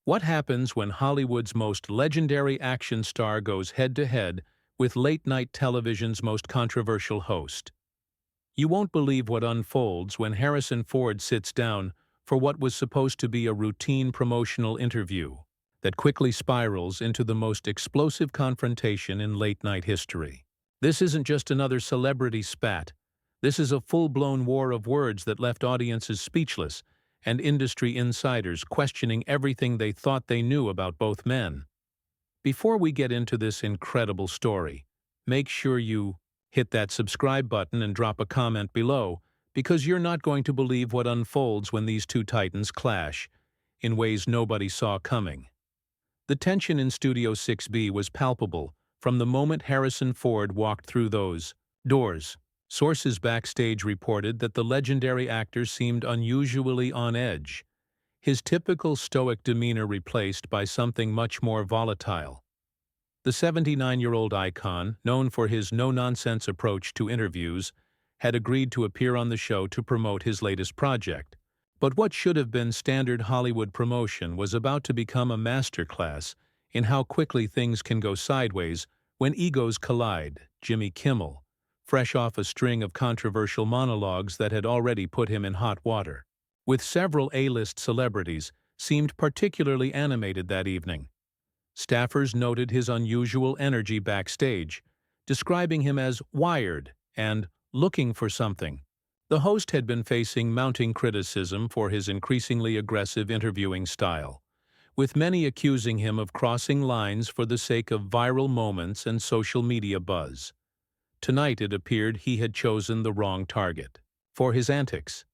What happens when Hollywood's most legendary action star goes head-to-head with late-night television's most controversial host? You won't believe what unfolds when Harrison Ford sits down for what was supposed to be a routine promotional interview that quickly spirals into the most explosive confrontation in late-night history. This isn't just another celebrity spat. This is a full-blown war of words that left audiences speechless and industry insiders questioning everything they thought they knew about both men. Before we get into this incredible story, make sure you hit that subscribe button and drop a comment below, because you're not going to believe what unfolds when these two titans clash in ways nobody saw coming. The tension in Studio 6B was palpable from the moment Harrison Ford walked through those doors. Sources backstage reported that the legendary actor seemed unusually on edge, his typical stoic demeanor replaced by something much more volatile. The 79-year-old icon, known for his no-nonsense approach to interviews, had agreed to appear on the show to promote his latest project. But what should have been standard Hollywood promotion was about to become a masterclass in how quickly things can go sideways when egos collide. Jimmy Kimmel, fresh off a string of controversial monologues that had already put him in hot water, with several A-list celebrities, seemed particularly animated that evening. Staffers noted his unusual energy backstage, describing him as wired and looking for something. The host had been facing mounting criticism for his increasingly aggressive interviewing style, with many accusing him of crossing lines for the sake of viral moments and social media buzz. Tonight it appeared he had chosen the wrong target for his antics.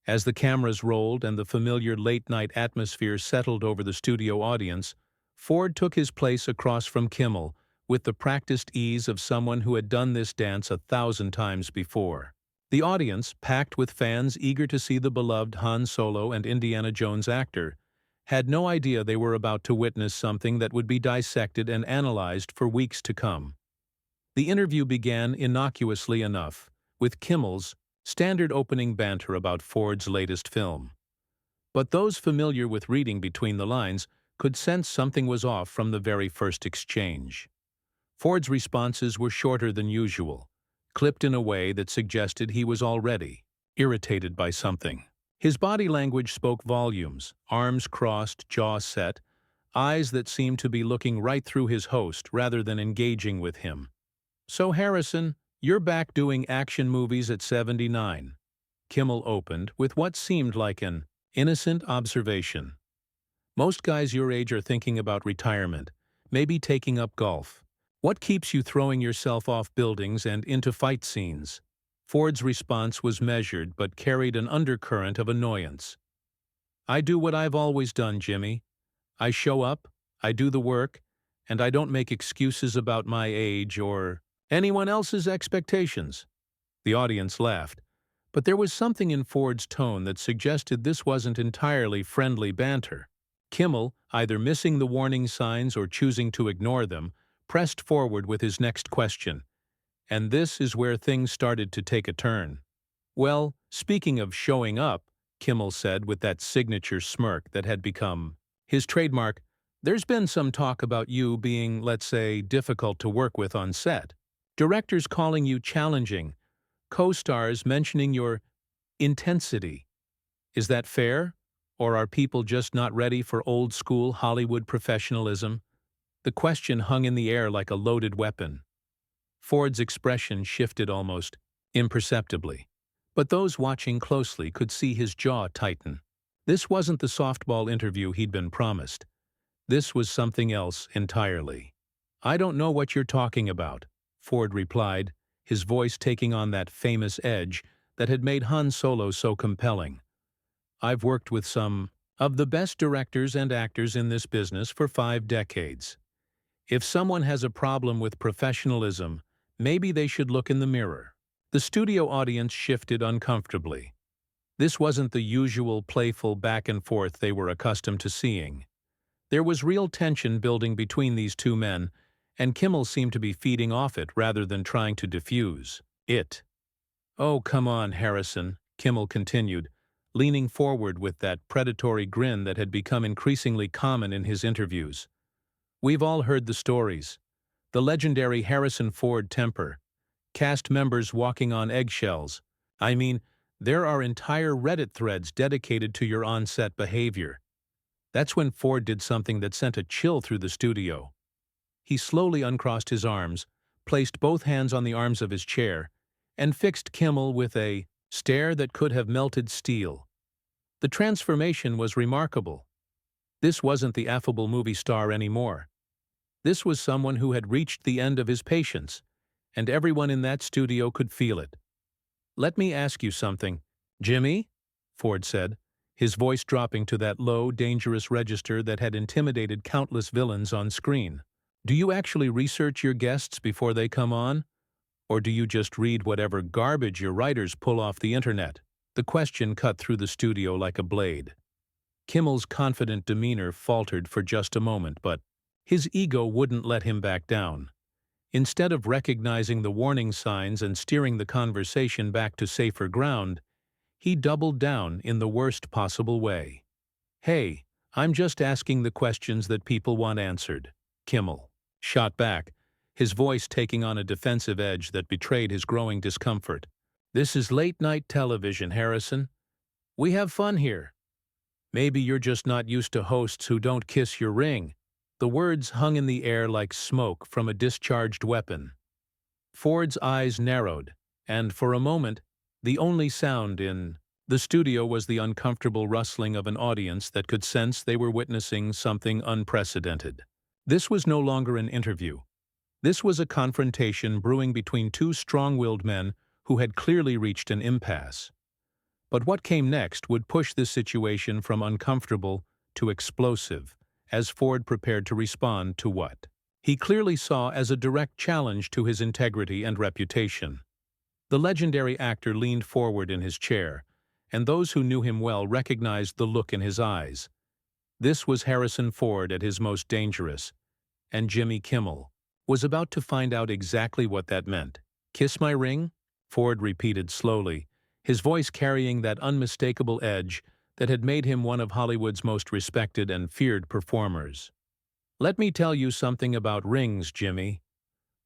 As the cameras rolled and the familiar late-night atmosphere settled over the studio audience, Ford took his place across from Kimmel with the practiced ease of someone who had done this dance 1,000 times before. The audience, packed with fans eager to see the beloved Han Solo and Indiana Jones actor, had no idea they were about to witness something that would be dissected and analyzed for weeks to come. The interview began innocuously enough, with Kimmel's standard opening banter about Ford's latest film. But those familiar with reading between the lines could sense something was off from the very first exchange. Ford's responses were shorter than usual, clipped in a way that suggested he was already irritated by something. His body language spoke volumes, arms crossed, jaw set, eyes that seemed to be looking right through his host rather than engaging with him. "So Harrison, you're back doing action movies at 79. Kimmel opened with what seemed like an innocent observation. "Most guys your age are thinking about retirement, maybe taking up golf. What keeps you throwing yourself off buildings and into fight scenes?" Ford's response was measured but carried an undercurrent of annoyance. "I do what I've always done, Jimmy. I show up, I do the work, and I don't make excuses about my age or anyone else's expectations." The audience laughed, but there was something in Ford's tone that suggested this wasn't entirely friendly banter. Kimmel, either missing the warning signs or choosing to ignore them, pressed forward with his next question. And this is where things started to take a turn. "Well, speaking of showing up," Kimmel said with that signature smirk that had become his trademark, "there's been some talk about you being, let's say, difficult to work with on set. Directors calling you challenging, co-stars mentioning your intensity. Is that fair? Or are people just not ready for old-school Hollywood professionalism?" The question hung in the air like a loaded weapon. Ford's expression shifted almost imperceptibly, but those watching closely could see his jaw tighten. This wasn't the softball interview he'd been promised. This was something else entirely. "I don't know what you're talking about," Ford replied, his voice taking on that famous edge that had made Han Solo so compelling. "I've worked with some of the best directors and actors in this business for 5 decades. If someone has a problem with professionalism, maybe they should look in the mirror." The studio audience shifted uncomfortably. This wasn't the usual playful back and forth they were accustomed to seeing. There was real tension building between these two men, and Kimmel seemed to be feeding off it rather than trying to diffuse it. "Oh, come on, Harrison," Kimmel continued. leaning forward with that predatory grin that had become increasingly common in his interviews. "We've all heard the stories. The legendary Harrison Ford temper. Cast members walking on eggshells. I mean, there are entire Reddit threads dedicated to your on-set behavior." That's when Ford did something that sent a chill through the studio. He slowly uncrossed his arms, placed both hands on the arms of his chair, and fixed Kimmel with a stare that could have melted steel. The transformation was remarkable. This wasn't the affable movie star anymore. This was someone who had reached the end of his patience, and everyone in that studio could feel it. "Let me ask you something, Jimmy," Ford said, his voice dropping to that low, dangerous register that had intimidated countless villains on screen. "Do you actually research your guests before they come on? Or do you just read whatever garbage your writers pull off the internet?" The question cut through the studio like a blade. Kimmel's confident demeanor faltered for just a moment, but his ego wouldn't let him back down. Instead of recognizing the warning signs and steering the conversation back to safer ground, he doubled down in the worst possible way. "Hey, I'm just asking the questions that people want answered," Kimmel shot back, his voice taking on a defensive edge that betrayed his growing discomfort. "This is late-night television, Harrison. We have fun here. Maybe you're just not used to hosts who don't kiss your ring." The words hung in the air like smoke from a discharged weapon. Ford's eyes narrowed, and for a moment, the only sound in the studio was the uncomfortable rustling of an audience that could sense they were witnessing something unprecedented. This was no longer an interview. This was a confrontation brewing between two strong-willed men who had clearly reached an impasse. But what came next would push this situation from uncomfortable to explosive, as Ford prepared to respond to what he clearly saw as a direct challenge to his integrity and reputation. The legendary actor leaned forward in his chair, and those who knew him well recognized the look in his eyes. This was Harrison Ford at his most dangerous, and Jimmy Kimmel was about to find out exactly what that meant. "Kiss my ring?" Ford repeated slowly, his voice carrying that unmistakable edge that had made him one of Hollywood's most respected and feared performers. "Let me tell you something about rings, Jimmy.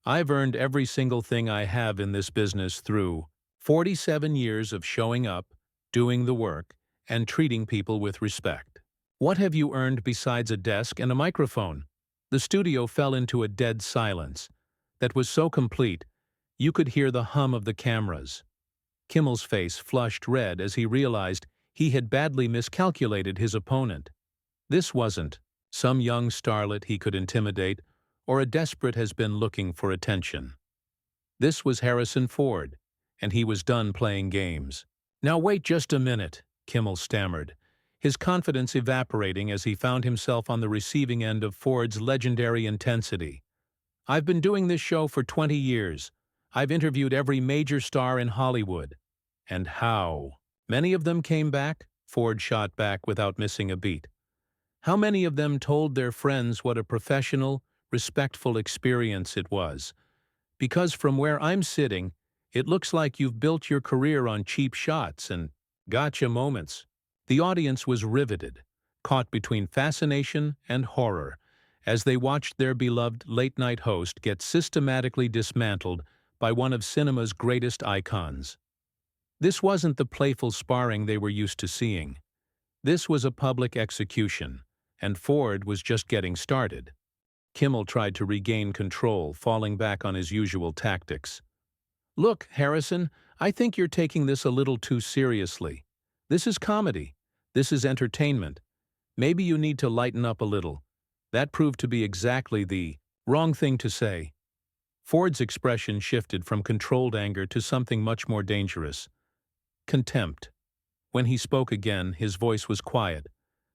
I've earned every single thing I have in this business through 47 years of showing up, doing the work, and treating people with respect." "What have you earned besides a desk and a microphone?" The studio fell into a dead silence that was so complete you could hear the hum of the cameras. Kimmel's face flushed red as he realized he had badly miscalculated his opponent. This wasn't some young starlet he could intimidate or a desperate has-been looking for attention. This was Harrison Ford, and he was done playing games. "Now wait just a minute," Kimmel stammered, his confidence evaporating as he found himself on the receiving end of Ford's legendary intensity. "I've been doing this show for 20 years. I've interviewed every major star in Hollywood." "And how many of them came back?" Ford shot back without missing a beat. "How many of them told their friends what a professional, respectful experience it was? Because from where I'm sitting, it looks like you've built your career on cheap shots and gotcha moments." The audience was riveted, caught between fascination and horror, as they watched their beloved late-night host get systematically dismantled by one of cinema's greatest icons. This wasn't the playful sparring they were used to seeing. This was a public execution, and Ford was just getting started. Kimmel tried to regain control, falling back on his usual tactics. "Look, Harrison, I think you're taking this a little too seriously. This is comedy. This is entertainment. Maybe you need to lighten up a little." That proved to be exactly the wrong thing to say. Ford's expression shifted from controlled anger to something much more dangerous: contempt. When he spoke again, his voice was quiet,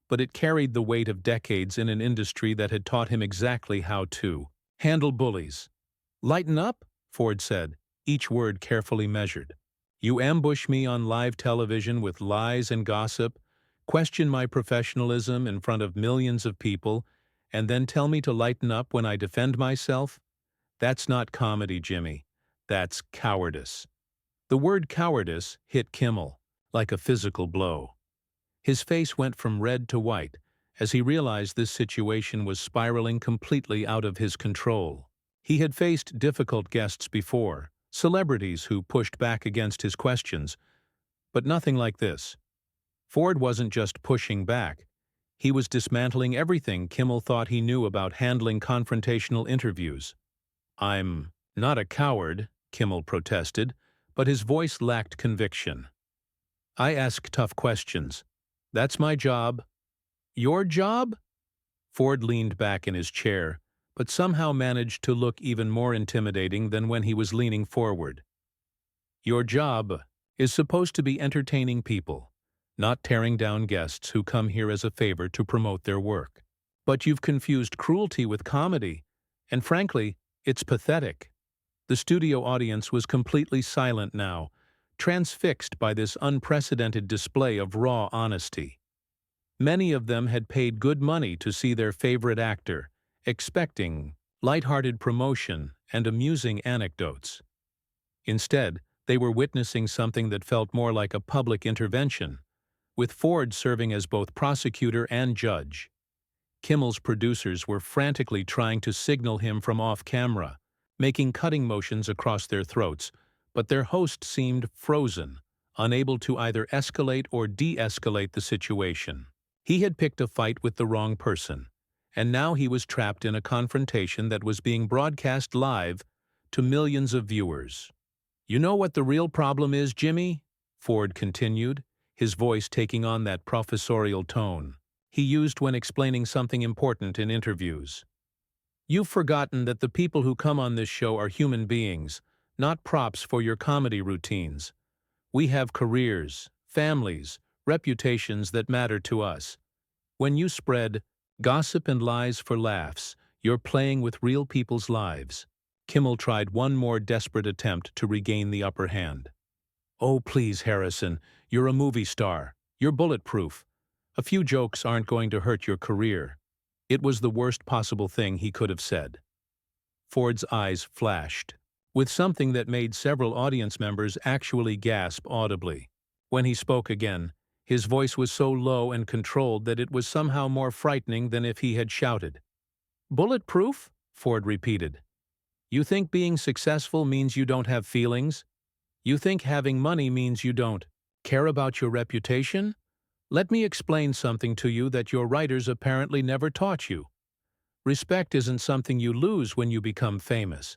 but it carried the weight of decades in an industry that had taught him exactly how to handle bullies. "Lighten up?" Ford said, each word carefully measured. "You ambush me on live television with lies and gossip, question my professionalism in front of millions of people, and then tell me to lighten up when I defend myself? That's not comedy, Jimmy. That's cowardice." The word cowardice hit Kimmel like a physical blow. His face went from red to white as he realized this situation was spiraling completely out of his control. He had faced difficult guests before, celebrities who pushed back against his questions, but nothing like this. Ford wasn't just pushing back. He was dismantling everything Kimmel thought he knew about handling confrontational interviews. "I'm not a coward," Kimmel protested, but his voice lacked conviction. "I ask tough questions. That's my job." "Your job?" Ford leaned back in his chair, but somehow managed to look even more intimidating than when he was leaning forward. "Your job is supposed to be entertaining people, not tearing down guests who come here as a favor to promote their work. But you've confused cruelty with comedy, and frankly, it's pathetic." The studio audience was completely silent now, transfixed by this unprecedented display of raw honesty. Many of them had paid good money to see their favorite actor, expecting light-hearted promotion and amusing anecdotes. Instead, they were witnessing something that felt more like a public intervention, with Ford serving as both prosecutor and judge. Kimmel's producers were frantically trying to signal him from off-camera, making cutting motions across their throats, but their host seemed frozen, unable to either escalate or de-escalate the situation. He had picked a fight with the wrong person, and now he was trapped in a confrontation that was being broadcast live to millions of viewers. "You know what the real problem is, Jimmy?" Ford continued, his voice taking on that professorial tone he used when explaining something important in interviews. "You've forgotten that the people who come on this show are human beings, not props for your comedy routines. We have careers, families, reputations that matter to us. When you spread gossip and lies for laughs, you're playing with real people's lives." Kimmel tried one more desperate attempt to regain the upper hand. "Oh, please, Harrison, you're a movie star. You're bulletproof. A few jokes aren't going to hurt your career." It was the worst possible thing he could have said. Ford's eyes flashed, with something that made several audience members actually gasp audibly. When he spoke again, his voice was so low and controlled that it was somehow more frightening than if he had shouted. "Bulletproof?" Ford repeated. "You think being successful means you don't have feelings? You think having money means you don't care about your reputation? Let me explain something to you that your writers apparently never taught you. Respect isn't something you lose when you become famous.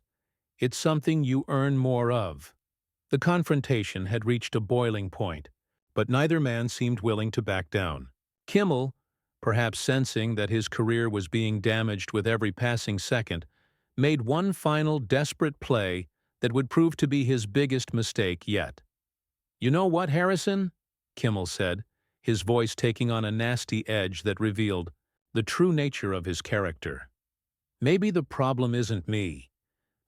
It's something you earn more of." The confrontation had reached a boiling point, but neither man seemed willing to back down. Kimmel, perhaps sensing that his career was being damaged with every passing second, made one final desperate play that would prove to be his biggest mistake yet. "You know what, Harrison?" Kimmel said, his voice taking on a nasty edge that revealed the true nature of his character. "Maybe the problem isn't me.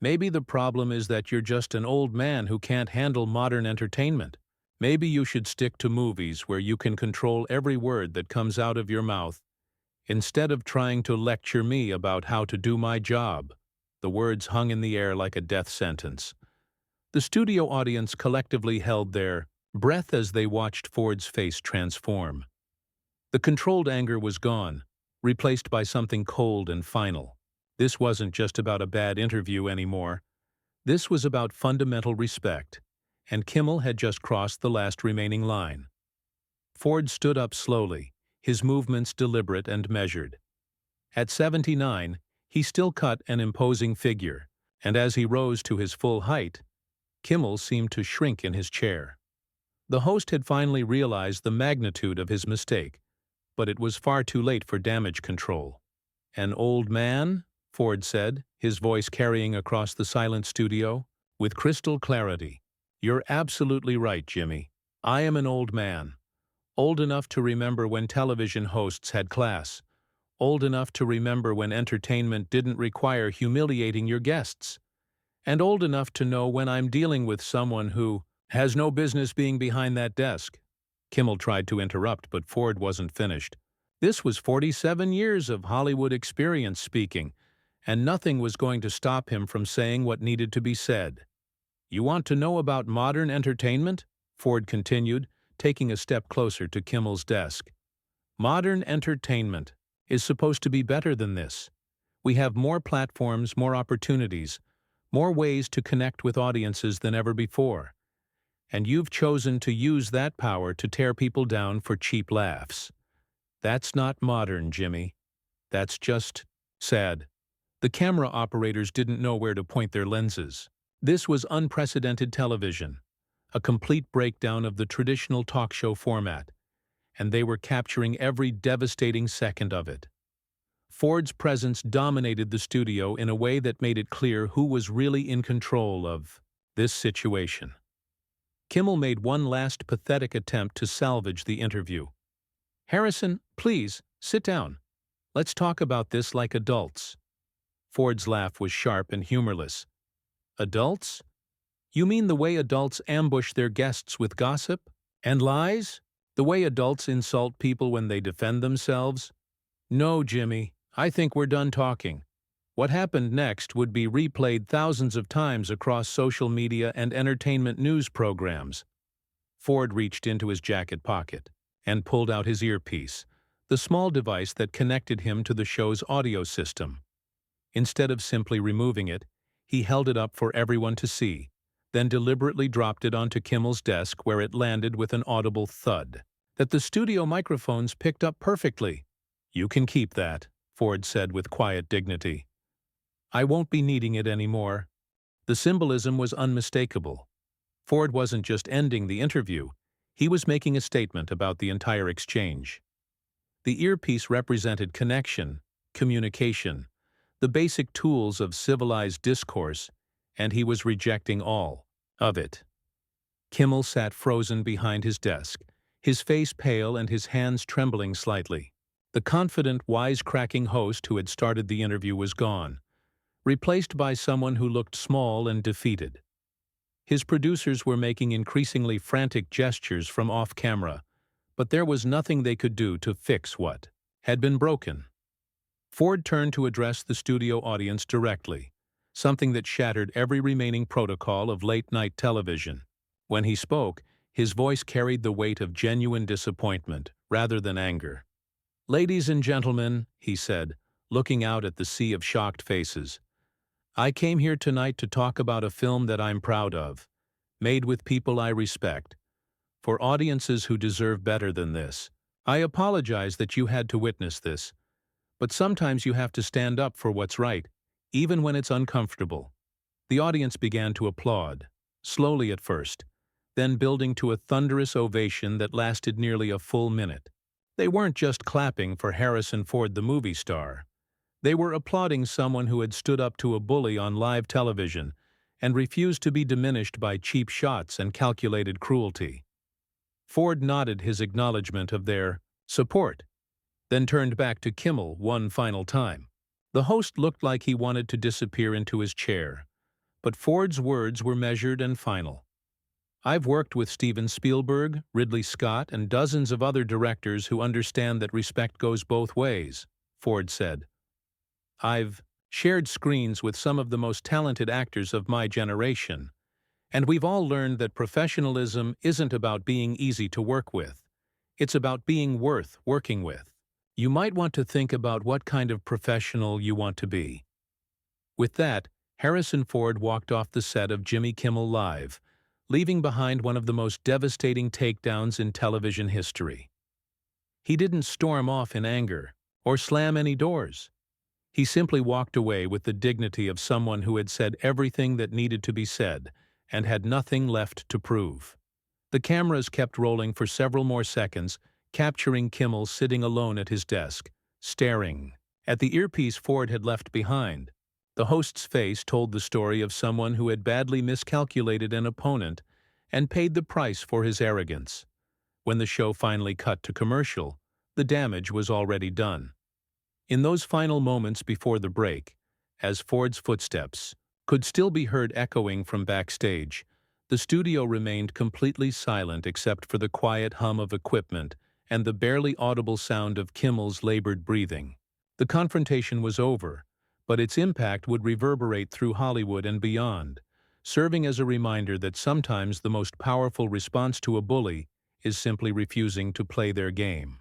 Maybe the problem is that you're just an old man who can't handle modern entertainment. Maybe you should stick to movies where you can control every word that comes out of your mouth, instead of trying to lecture me about how to do my job." The words hung in the air like a death sentence. The studio audience collectively held their breath as they watched Ford's face transform. The controlled anger was gone, replaced by something cold and final. This wasn't just about a bad interview anymore. This was about fundamental respect, and Kimmel had just crossed the last remaining line. Ford stood up slowly, his movements deliberate and measured. At 79, he still cut an imposing figure, and as he rose to his full height, Kimmel seemed to shrink in his chair. The host had finally realized the magnitude of his mistake, but it was far too late for damage control. "An old man?" Ford said, his voice carrying across the silent studio, with crystal clarity. "You're absolutely right, Jimmy. I am an old man. Old enough to remember when television hosts had class. Old enough to remember when entertainment didn't require humiliating your guests. And old enough to know when I'm dealing with someone who has no business being behind that desk." Kimmel tried to interrupt, but Ford wasn't finished. This was 47 years of Hollywood experience speaking, and nothing was going to stop him from saying what needed to be said. "You want to know about modern entertainment?" Ford continued, taking a step closer to Kimmel's desk. Modern entertainment is supposed to be better than this. We have more platforms, more opportunities, more ways to connect with audiences than ever before. And you've chosen to use that power to tear people down for cheap laughs. That's not modern, Jimmy. That's just sad. The camera operators didn't know where to point their lenses. This was unprecedented television, a complete breakdown of the traditional talk show format, and they were capturing every devastating second of it. Ford's presence dominated the studio in a way that made it clear who was really in control of this situation. Kimmel made one last pathetic attempt to salvage the interview. "Harrison, please, sit down. Let's talk about this like adults." Ford's laugh was sharp and humorless. "Adults? You mean the way adults ambush their guests with gossip and lies? The way adults insult people when they defend themselves? No, Jimmy, I think we're done talking. What happened next would be replayed thousands of times across social media and entertainment news programs." Ford reached into his jacket pocket and pulled out his earpiece, the small device that connected him to the show's audio system. Instead of simply removing it, he held it up for everyone to see, then deliberately dropped it onto Kimmel's desk where it landed with an audible thud that the studio microphones picked up perfectly. "You can keep that," Ford said with quiet dignity. "I won't be needing it anymore." The symbolism was unmistakable. Ford wasn't just ending the interview, he was making a statement about the entire exchange. The earpiece represented connection, communication, the basic tools of civilized discourse, and he was rejecting all of it. Kimmel sat frozen behind his desk, his face pale and his hands trembling slightly. The confident, wisecracking host who had started the interview was gone, replaced by someone who looked small and defeated. His producers were making increasingly frantic gestures from off-camera, but there was nothing they could do to fix what had been broken. Ford turned to address the studio audience directly, something that shattered every remaining protocol of late-night television. When he spoke, his voice carried the weight of genuine disappointment rather than anger. "Ladies and gentlemen," he said, looking out at the sea of shocked faces, "I came here tonight to talk about a film that I'm proud of, made with people I respect, for audiences who deserve better than this. I apologize that you had to witness this, but sometimes you have to stand up for what's right, even when it's uncomfortable." The audience began to applaud, slowly at first, then building to a thunderous ovation that lasted nearly a full minute. They weren't just clapping for Harrison Ford, the movie star. They were applauding someone who had stood up to a bully on live television and refused to be diminished by cheap shots and calculated cruelty. Ford nodded his acknowledgement of their support, then turned back to Kimmel one final time. The host looked like he wanted to disappear into his chair, but Ford's words were measured and final. "I've worked with Steven Spielberg, Ridley Scott, and dozens of other directors who understand that respect goes both ways," Ford said. "I've shared screens with some of the most talented actors of my generation, and we've all learned that professionalism isn't about being easy to work with. It's about being worth working with. You might want to think about what kind of professional you want to be." With that, Harrison Ford walked off the set of Jimmy Kimmel Live, leaving behind one of the most devastating takedowns in television history. He didn't storm off in anger or slam any doors. He simply walked away with the dignity of someone who had said everything that needed to be said and had nothing left to prove. The cameras kept rolling for several more seconds, capturing Kimmel sitting alone at his desk, staring at the earpiece Ford had left behind. The host's face told the story of someone who had badly miscalculated an opponent and paid the price for his arrogance. When the show finally cut to commercial, the damage was already done. In those final moments before the break, as Ford's footsteps could still be heard echoing from backstage, the studio remained completely silent except for the quiet hum of equipment and the barely audible sound of Kimmel's labored breathing. The confrontation was over, but its impact would reverberate through Hollywood and beyond, serving as a reminder that sometimes the most powerful response to a bully is simply refusing to play their game.